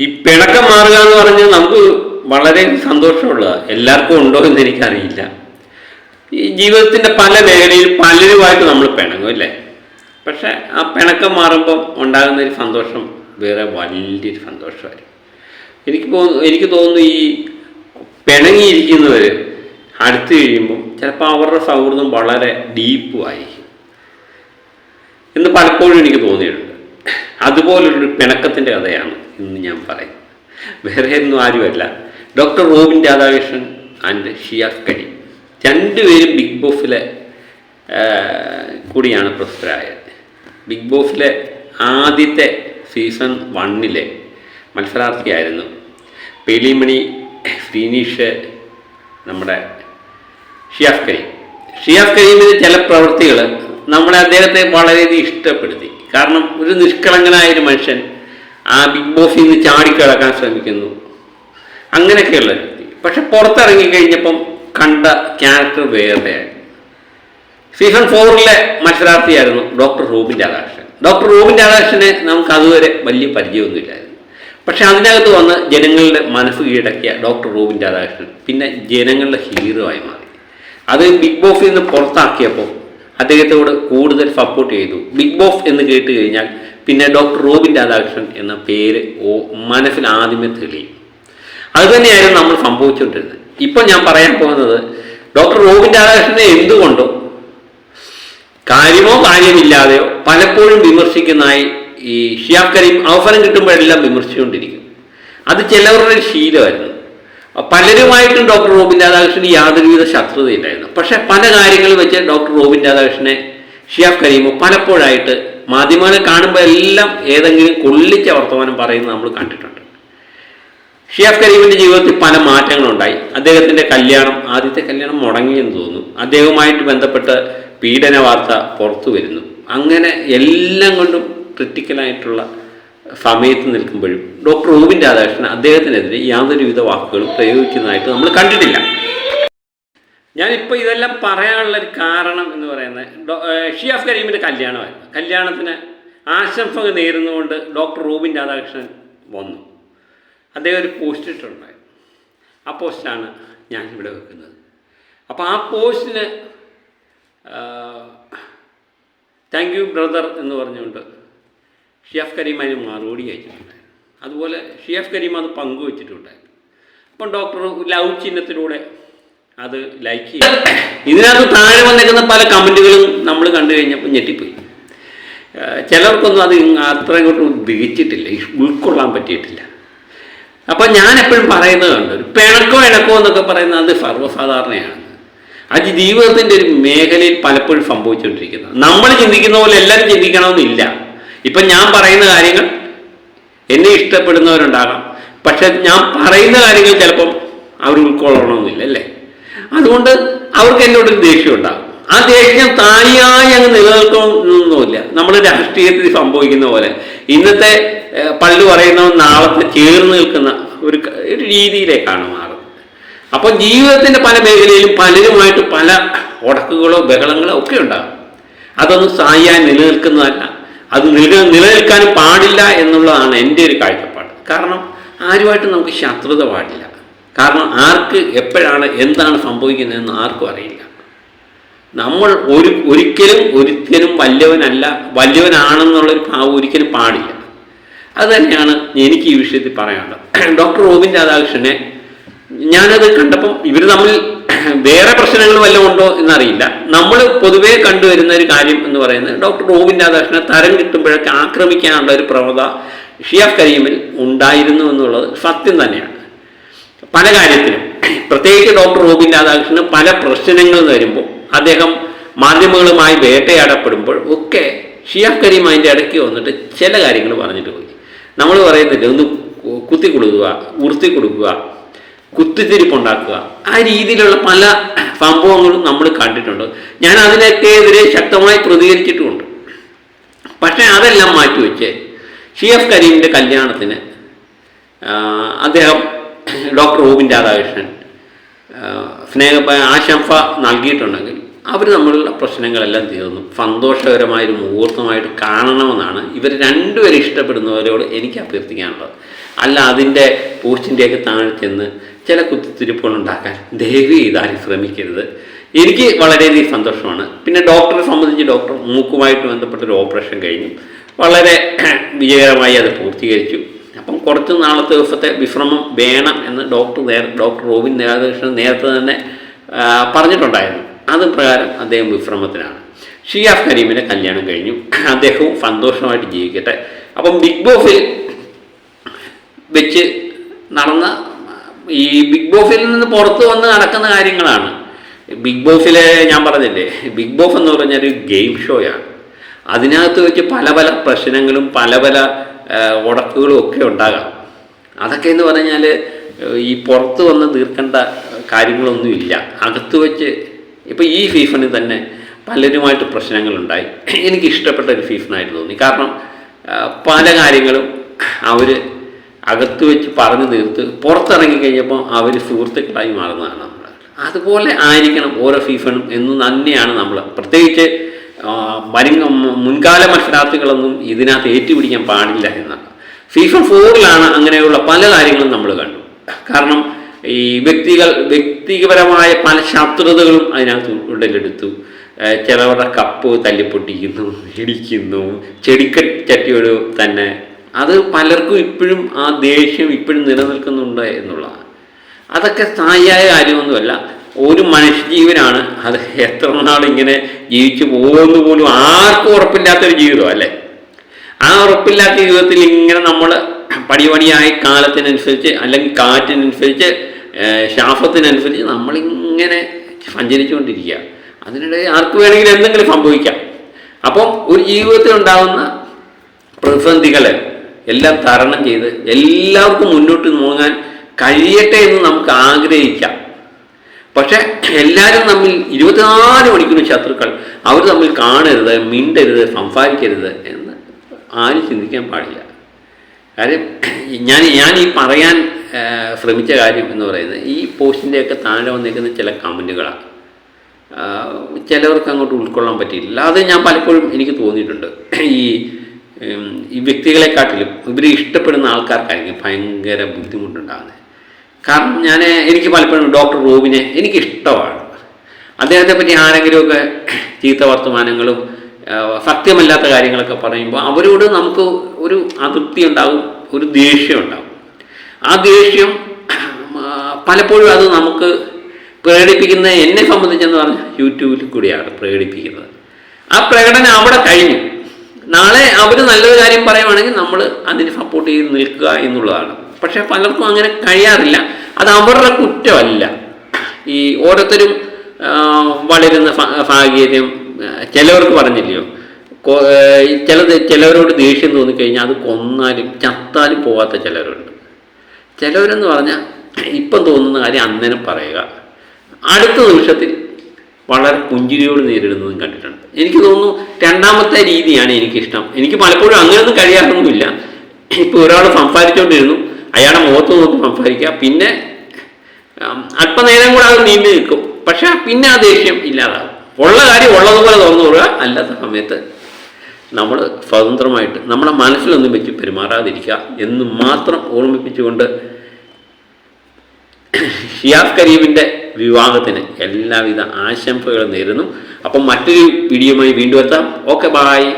ഈ പിണക്കം മാറുക എന്ന് പറഞ്ഞാൽ നമുക്ക് വളരെ സന്തോഷമുള്ളതാണ്. എല്ലാവർക്കും ഉണ്ടോ എന്ന് എനിക്കറിയില്ല. ഈ ജീവിതത്തിൻ്റെ പല മേഖലയിൽ പലരുമായിട്ട് നമ്മൾ പിണങ്ങും അല്ലേ. പക്ഷെ ആ പിണക്കം മാറുമ്പം ഉണ്ടാകുന്ന ഒരു സന്തോഷം വേറെ വലിയൊരു സന്തോഷമായിരിക്കും. എനിക്ക് തോന്നുന്നു ഈ പിണങ്ങിയിരിക്കുന്നവർ അടുത്ത് കഴിയുമ്പം ചിലപ്പോൾ അവരുടെ സൗഹൃദം വളരെ ഡീപ്പുമായിരിക്കും എന്ന് പലപ്പോഴും എനിക്ക് തോന്നിയിട്ടുണ്ട്. അതുപോലൊരു പിണക്കത്തിൻ്റെ കഥയാണ് ഇന്ന് ഞാൻ പറയുന്നത്. വേറെ ഒന്നും ആരുമല്ല, doctor Robin Radhakrishnan and Shiyas Kareem. രണ്ടുപേരും ബിഗ് ബോസിലെ കൂടിയാണ് പ്രസിദ്ധരായത്. ബിഗ് ബോസിലെ ആദ്യത്തെ സീസൺ 1 മത്സരാർത്ഥിയായിരുന്നു. പേലിമണി, ശ്രീനീഷ്, നമ്മുടെ ഷിയാസ് കരീം. ഷിയാസ് കരീമിൻ്റെ ചില പ്രവൃത്തികൾ നമ്മളെ അദ്ദേഹത്തെ വളരെയധികം ഇഷ്ടപ്പെടുത്തി. കാരണം ഒരു നിഷ്കളങ്കനായൊരു മനുഷ്യൻ ആ ബിഗ് ബോസിൽ നിന്ന് ചാടിക്കിടക്കാൻ ശ്രമിക്കുന്നു, അങ്ങനെയൊക്കെയുള്ള വ്യക്തി. പക്ഷെ പുറത്തിറങ്ങിക്കഴിഞ്ഞപ്പം കണ്ട ക്യാരക്ടർ വേറെയായിരുന്നു. സീസൺ 4 മത്സരാർത്ഥിയായിരുന്നു doctor Robin Radhakrishnan. Doctor Robin രാധാകൃഷ്ണനെ നമുക്ക് അതുവരെ വലിയ പരിചയമൊന്നുമില്ലായിരുന്നു. പക്ഷെ അതിനകത്ത് വന്ന് ജനങ്ങളുടെ മനസ്സ് കീഴടക്കിയ ഡോക്ടർ റോബിൻ രാധാകൃഷ്ണൻ പിന്നെ ജനങ്ങളുടെ ഹീറോ ആയി മാറി. അത് ബിഗ് ബോസിൽ നിന്ന് പുറത്താക്കിയപ്പോൾ അദ്ദേഹത്തോട് കൂടുതൽ സപ്പോർട്ട് ചെയ്തു. ബിഗ് ബോസ് എന്ന് കേട്ട് കഴിഞ്ഞാൽ പിന്നെ ഡോക്ടർ റോബിൻ രാധാകൃഷ്ണൻ എന്ന പേര് മനസ്സിൽ ആദ്യമേ തെളിയും. അതുതന്നെയായിരുന്നു നമ്മൾ സംഭവിച്ചുകൊണ്ടിരുന്നത്. ഇപ്പം ഞാൻ പറയാൻ പോകുന്നത് ഡോക്ടർ റോബിൻ രാധാകൃഷ്ണനെ എന്തുകൊണ്ടോ കാര്യമോ കാര്യമില്ലാതെയോ പലപ്പോഴും വിമർശിക്കുന്നതായി ഈ ഷിയാസ് കരീം അവസരം കിട്ടുമ്പോഴെല്ലാം വിമർശിച്ചുകൊണ്ടിരിക്കും. അത് ചിലവരുടെ ശീലമായിരുന്നു. പലരുമായിട്ടും ഡോക്ടർ റോബിൻ രാധാകൃഷ്ണന് യാതൊരുവിധ ശത്രുതയില്ലായിരുന്നു. പക്ഷേ പല കാര്യങ്ങൾ വെച്ച് ഡോക്ടർ റോബിൻ രാധാകൃഷ്ണനെ ഷിയാസ് കരീം പലപ്പോഴായിട്ട് മാധ്യമങ്ങളെ കാണുമ്പോൾ എല്ലാം ഏതെങ്കിലും കൊള്ളിച്ച വർത്തമാനം പറയുന്നത് നമ്മൾ കണ്ടിട്ടുണ്ട്. ഷിയാസ് കരീമിൻ്റെ ജീവിതത്തിൽ പല മാറ്റങ്ങളുണ്ടായി. അദ്ദേഹത്തിൻ്റെ ആദ്യത്തെ കല്യാണം മുടങ്ങിയെന്ന് തോന്നുന്നു. അദ്ദേഹവുമായിട്ട് ബന്ധപ്പെട്ട് പീഡന വാർത്ത പുറത്തു വരുന്നു. അങ്ങനെ എല്ലാം കൊണ്ടും ക്രിട്ടിക്കലായിട്ടുള്ള സമയത്ത് നിൽക്കുമ്പോഴും ഡോക്ടർ റോബിൻ രാധാകൃഷ്ണൻ അദ്ദേഹത്തിനെതിരെ യാതൊരുവിധ വാക്കുകളും പ്രയോഗിക്കുന്നതായിട്ട് നമ്മൾ കണ്ടിട്ടില്ല. ഞാനിപ്പോൾ ഇതെല്ലാം പറയാനുള്ളൊരു കാരണം എന്ന് പറയുന്നത് ഷിയാസ് കരീമിൻ്റെ കല്യാണമായിരുന്നു. കല്യാണത്തിന് ആശംസകൾ നേരുന്നുകൊണ്ട് ഡോക്ടർ റോബിൻ രാധാകൃഷ്ണൻ വന്നു. അദ്ദേഹം ഒരു പോസ്റ്റ് ഇട്ടിട്ടുണ്ടായിരുന്നു. ആ പോസ്റ്റാണ് ഞാനിവിടെ വെക്കുന്നത്. അപ്പോൾ ആ പോസ്റ്റിന് താങ്ക് യു ബ്രദർ എന്ന് പറഞ്ഞുകൊണ്ട് ഷിയാസ് കരീം അതിന് മറുപടി അയച്ചിട്ടുണ്ടായിരുന്നു. അതുപോലെ ഷിയാസ് കരീം അത് പങ്കുവച്ചിട്ടുണ്ടായിരുന്നു. അപ്പം ഡോക്ടർ ലവ് ചിഹ്നത്തിലൂടെ അത് ലൈക്ക് ചെയ്തു. ഇതിനകത്ത് താഴെ വന്നേക്കുന്ന പല കമൻറ്റുകളും നമ്മൾ കണ്ടു കഴിഞ്ഞപ്പോൾ ഞെട്ടിപ്പോയി. ചിലർക്കൊന്നും അത് അത്ര ഇങ്ങോട്ടും ദഹിച്ചിട്ടില്ല, ഉൾക്കൊള്ളാൻ പറ്റിയിട്ടില്ല. അപ്പം ഞാൻ എപ്പോഴും പറയുന്നതുണ്ട്, ഒരു പിണക്കോ എന്നൊക്കെ പറയുന്നത് അത് സർവ്വസാധാരണയാണ്. അത് ജീവിതത്തിൻ്റെ ഒരു മേഖലയിൽ പലപ്പോഴും സംഭവിച്ചുകൊണ്ടിരിക്കുന്നത്. നമ്മൾ ചിന്തിക്കുന്ന പോലെ എല്ലാവരും ചിന്തിക്കണമെന്നില്ല. ഇപ്പം ഞാൻ പറയുന്ന കാര്യങ്ങൾ എന്നെ ഇഷ്ടപ്പെടുന്നവരുണ്ടാകാം, പക്ഷെ ഞാൻ പറയുന്ന കാര്യങ്ങൾ ചിലപ്പം അവർ ഉൾക്കൊള്ളണമെന്നില്ല അല്ലേ. അതുകൊണ്ട് അവർക്ക് എന്നോടൊരു ദേഷ്യം ഉണ്ടാകും. ആ ദേഷ്യം താനിയായി അങ്ങ് നിലനിൽക്കണമെന്നൊന്നുമില്ല. നമ്മൾ രാഷ്ട്രീയത്തിൽ സംഭവിക്കുന്ന പോലെ ഇന്നത്തെ പള്ളി പറയുന്നവൻ നാളത്തെ ചേർന്ന് നിൽക്കുന്ന ഒരു രീതിയിലേക്കാണ് മാറുന്നത്. അപ്പോൾ ജീവിതത്തിൻ്റെ പല മേഖലയിലും പലരുമായിട്ട് പല ഉടക്കുകളോ ബഹളങ്ങളോ ഒക്കെ ഉണ്ടാകും. അതൊന്നും സ്ഥായിയായി നിലനിൽക്കുന്നതല്ല. അത് നിലനിൽക്കാനും പാടില്ല എന്നുള്ളതാണ് എൻ്റെ ഒരു കാഴ്ചപ്പാട്. കാരണം ആരുമായിട്ടും നമുക്ക് ശത്രുത പാടില്ല. കാരണം ആർക്ക് എപ്പോഴാണ് എന്താണ് സംഭവിക്കുന്നതെന്ന് ആർക്കും അറിയില്ല. നമ്മൾ ഒരിക്കലും വലിയവനാണെന്നുള്ളൊരു ഭാവം ഒരിക്കലും പാടില്ല. അതുതന്നെയാണ് എനിക്ക് ഈ വിഷയത്തിൽ പറയാനുള്ളത്. ഡോക്ടർ റോബിൻ രാധാകൃഷ്ണനെ ഞാനത് കണ്ടപ്പം ഇവർ തമ്മിൽ വേറെ പ്രശ്നങ്ങൾ വല്ലതും ഉണ്ടോ എന്നറിയില്ല. നമ്മൾ പൊതുവേ കണ്ടുവരുന്ന ഒരു കാര്യം എന്ന് പറയുന്നത് ഡോക്ടർ റോബിൻ രാധാകൃഷ്ണനെ തരം കിട്ടുമ്പോഴൊക്കെ ആക്രമിക്കാനുള്ള ഒരു പ്രവണത ഷിയാസ് കരീമിൽ ഉണ്ടായിരുന്നു എന്നുള്ളത് സത്യം തന്നെയാണ്. പല കാര്യത്തിലും പ്രത്യേകിച്ച് ഡോക്ടർ റോബിൻ രാധാകൃഷ്ണന് പല പ്രശ്നങ്ങൾ വരുമ്പോൾ അദ്ദേഹം മാധ്യമങ്ങളുമായി വേട്ടയാടപ്പെടുമ്പോൾ ഒക്കെ ഷിയാസ് കരീം അതിൻ്റെ ഇടയ്ക്ക് വന്നിട്ട് ചില കാര്യങ്ങൾ പറഞ്ഞിട്ട് പോയി. നമ്മൾ പറയുന്നില്ല, ഒന്ന് കുത്തി കൊടുക്കുക, ഉറുത്തി കൊടുക്കുക, കുത്തിത്തിരിപ്പുണ്ടാക്കുക, ആ രീതിയിലുള്ള പല സംഭവങ്ങളും നമ്മൾ കണ്ടിട്ടുണ്ട്. ഞാൻ അതിനൊക്കെതിരെ ശക്തമായി പ്രതികരിച്ചിട്ടുമുണ്ട്. പക്ഷേ അതെല്ലാം മാറ്റിവെച്ച് ഷിയാസ് കരീമിൻ്റെ കല്യാണത്തിന് അദ്ദേഹം ഡോക്ടർ റോബിൻ രാധാകൃഷ്ണൻ ആശംസ നൽകിയിട്ടുണ്ടെങ്കിൽ അവർ തമ്മിലുള്ള പ്രശ്നങ്ങളെല്ലാം തീർന്നു. സന്തോഷകരമായൊരു മുഹൂർത്തമായിട്ട് കാണണമെന്നാണ് ഇവർ രണ്ടുപേരും ഇഷ്ടപ്പെടുന്നവരോട് എനിക്ക് അഭ്യർത്ഥിക്കാനുള്ളത്. അല്ല അതിൻ്റെ പോസ്റ്റിൻ്റെയൊക്കെ താഴെ ചെന്ന് ചില കുത്തിത്തിരിപ്പുകൾ ഉണ്ടാക്കാൻ ദയവ് ചെയ്താലും ശ്രമിക്കരുത്. എനിക്ക് വളരെയധികം സന്തോഷമാണ്. പിന്നെ ഡോക്ടറെ സംബന്ധിച്ച് ഡോക്ടർ മൂക്കുമായിട്ട് ബന്ധപ്പെട്ടൊരു ഓപ്പറേഷൻ കഴിഞ്ഞു, വളരെ വിജയകരമായി അത് പൂർത്തീകരിച്ചു. അപ്പം കുറച്ച് നാളത്തെ ദിവസത്തെ വിശ്രമം വേണം എന്ന് ഡോക്ടർ റോബിൻ രാധാകൃഷ്ണൻ നേരത്തെ തന്നെ പറഞ്ഞിട്ടുണ്ടായിരുന്നു. അത് പ്രകാരം അദ്ദേഹം വിശ്രമത്തിനാണ്. ഷിയാസ് കരീമിൻ്റെ കല്യാണം കഴിഞ്ഞു, അദ്ദേഹവും സന്തോഷമായിട്ട് ജീവിക്കട്ടെ. അപ്പം ബിഗ് ബോസിൽ വെച്ച് നടന്ന ഈ ബിഗ് ബോസിൽ നിന്ന് പുറത്ത് വന്ന് നടക്കുന്ന കാര്യങ്ങളാണ്. ബിഗ് ബോസിലെ ഞാൻ പറഞ്ഞില്ലേ, ബിഗ് ബോസ് എന്ന് പറഞ്ഞാൽ ഒരു ഗെയിം ഷോയാണ്. അതിനകത്ത് വെച്ച് പല പല പ്രശ്നങ്ങളും പല പല ഉടക്കുകളും ഒക്കെ ഉണ്ടാകാം. അതൊക്കെ എന്ന് പറഞ്ഞാൽ ഈ പുറത്ത് വന്ന് തീർക്കേണ്ട കാര്യങ്ങളൊന്നുമില്ല. അകത്ത് വെച്ച് ഇപ്പോൾ ഈ സീസണിൽ തന്നെ പലരുമായിട്ട് പ്രശ്നങ്ങളുണ്ടായി. എനിക്കിഷ്ടപ്പെട്ട ഒരു സീസണായിട്ട് തോന്നി. കാരണം പല കാര്യങ്ങളും അവർ അകത്ത് വെച്ച് പറഞ്ഞു തീർത്ത് പുറത്തിറങ്ങി കഴിഞ്ഞപ്പോൾ അവർ സുഹൃത്തുക്കളായി മാറുന്നതാണ് നമ്മൾ. അതുപോലെ ആയിരിക്കണം ഓരോ സീസണും എന്ന് തന്നെയാണ് നമ്മൾ. പ്രത്യേകിച്ച് മുൻകാല മത്സരാർത്ഥികളൊന്നും ഇതിനകത്ത് ഏറ്റുപിടിക്കാൻ പാടില്ല എന്നാണ്. സീസൺ 4 അങ്ങനെയുള്ള പല കാര്യങ്ങളും നമ്മൾ കണ്ടു. കാരണം ഈ വ്യക്തിപരമായ പല ശത്രുതകളും അതിനകത്ത് ഉടലെടുത്തു. ചിലവരുടെ കപ്പ് തല്ലിപ്പൊട്ടിക്കുന്നു, ഇടിക്കുന്നു, ചെടിക്കച്ചട്ടിയോട് തന്നെ. അത് പലർക്കും ഇപ്പോഴും ആ ദേഷ്യം ഇപ്പോഴും നിലനിൽക്കുന്നുണ്ട് എന്നുള്ളതാണ്. അതൊക്കെ സ്ഥായിയായ കാര്യമൊന്നുമല്ല. ഒരു മനുഷ്യജീവനാണ്. അത് എത്ര നാളിങ്ങനെ ജീവിച്ചു പോകുമെന്ന് പോലും ആർക്കും ഉറപ്പില്ലാത്തൊരു ജീവിതം അല്ലേ. ആ ഉറപ്പില്ലാത്ത ജീവിതത്തിൽ ഇങ്ങനെ നമ്മൾ പടിപടിയായി കാലത്തിനനുസരിച്ച് അല്ലെങ്കിൽ കാറ്റിനനുസരിച്ച് ശ്വാസത്തിനനുസരിച്ച് നമ്മളിങ്ങനെ സഞ്ചരിച്ചുകൊണ്ടിരിക്കുക. അതിനിടെ ആർക്ക് വേണമെങ്കിലും എന്തെങ്കിലും സംഭവിക്കാം. അപ്പം ഒരു ജീവിതത്തിൽ ഉണ്ടാകുന്ന പ്രതിസന്ധികളെ എല്ലാം തരണം ചെയ്ത് എല്ലാവർക്കും മുന്നോട്ട് പോകാൻ കഴിയട്ടെ എന്ന് നമുക്ക് ആഗ്രഹിക്കാം. പക്ഷെ എല്ലാവരും തമ്മിൽ 24 മണിക്കൂർ ശത്രുക്കൾ. അവർ തമ്മിൽ കാണരുത്, മിണ്ടരുത്, സംസാരിക്കരുത് എന്ന് ആരും ചിന്തിക്കാൻ പാടില്ല. കാര്യം ഞാൻ ഈ പറയാൻ ശ്രമിച്ച കാര്യം എന്ന് പറയുന്നത് ഈ പോസ്റ്റിൻ്റെയൊക്കെ താഴെ വന്നിരിക്കുന്ന ചില കമൻറ്റുകളാണ്. ചിലവർക്ക് അങ്ങോട്ട് ഉൾക്കൊള്ളാൻ പറ്റിയില്ല. അത് ഞാൻ പലപ്പോഴും എനിക്ക് തോന്നിയിട്ടുണ്ട്. ഈ വ്യക്തികളെക്കാട്ടിലും ഇവർ ഇഷ്ടപ്പെടുന്ന ആൾക്കാർക്കായിരിക്കും ഭയങ്കര ബുദ്ധിമുട്ടുണ്ടാകുന്നത്. കാരണം എനിക്ക് പലപ്പോഴും ഡോക്ടർ റോബിനെ എനിക്കിഷ്ടമാണ്. അദ്ദേഹത്തെ പറ്റി ആരെങ്കിലുമൊക്കെ ചീത്ത വർത്തമാനങ്ങളും സത്യമല്ലാത്ത കാര്യങ്ങളൊക്കെ പറയുമ്പോൾ അവരോട് നമുക്ക് ഒരു അതൃപ്തി ഉണ്ടാകും, ഒരു ദേഷ്യം ഉണ്ടാകും. ആ ദേഷ്യം പലപ്പോഴും അത് നമുക്ക് പ്രകടിപ്പിക്കുന്നത് എന്നെ സംബന്ധിച്ചെന്ന് പറഞ്ഞാൽ യൂട്യൂബിൽ കൂടിയാണ് പ്രകടിപ്പിക്കുന്നത്. ആ പ്രകടനം അവിടെ കഴിഞ്ഞു. നാളെ അവർ നല്ലൊരു കാര്യം പറയുവാണെങ്കിൽ നമ്മൾ അതിന് സപ്പോർട്ട് ചെയ്ത് നിൽക്കുക എന്നുള്ളതാണ്. പക്ഷേ പലർക്കും അങ്ങനെ കഴിയാറില്ല. അത് അവരുടെ കുറ്റമല്ല. ഈ ഓരോരുത്തരും വളരുന്ന സാഹചര്യം ചിലവർക്ക് പറഞ്ഞില്ലയോ, ചിലവരോട് ദേഷ്യം തോന്നിക്കഴിഞ്ഞാൽ അത് കൊന്നാലും ചത്താലും പോകാത്ത ചിലരുണ്ട്. ചിലവരെന്ന് പറഞ്ഞാൽ ഇപ്പം തോന്നുന്ന കാര്യം അന്നേരം പറയുക, അടുത്ത നിമിഷത്തിൽ വളരെ പുഞ്ചിരിയോട് നേരിടുന്നതും കണ്ടിട്ടുണ്ട്. എനിക്ക് തോന്നുന്നു രണ്ടാമത്തെ രീതിയാണ് എനിക്കിഷ്ടം. എനിക്ക് പലപ്പോഴും അങ്ങനെയൊന്നും കഴിയാറൊന്നുമില്ല. ഇപ്പോൾ ഒരാൾ സംസാരിച്ചുകൊണ്ടിരുന്നു, അയാളുടെ മുഖത്ത് നോക്കി സംസാരിക്കുക, പിന്നെ അല്പനേരം കൂടെ അത് നീണ്ടു നിൽക്കും. പക്ഷെ പിന്നെ ആ ദേഷ്യം ഇല്ലാതാകും. ഉള്ള കാര്യം ഉള്ളതുപോലെ തുറന്നു കൊടുക്കുക. അല്ലാത്ത സമയത്ത് നമ്മൾ സ്വതന്ത്രമായിട്ട് നമ്മുടെ മനസ്സിലൊന്നും വെച്ച് പെരുമാറാതിരിക്കുക എന്ന് മാത്രം ഓർമ്മിപ്പിച്ചുകൊണ്ട് ഷിയാസ് കരീമിൻ്റെ വിവാഹത്തിന് എല്ലാവിധ ആശംസകളും നേരുന്നു. അപ്പം മറ്റൊരു വീഡിയോയുമായി വീണ്ടും എത്താം. Okay, bye.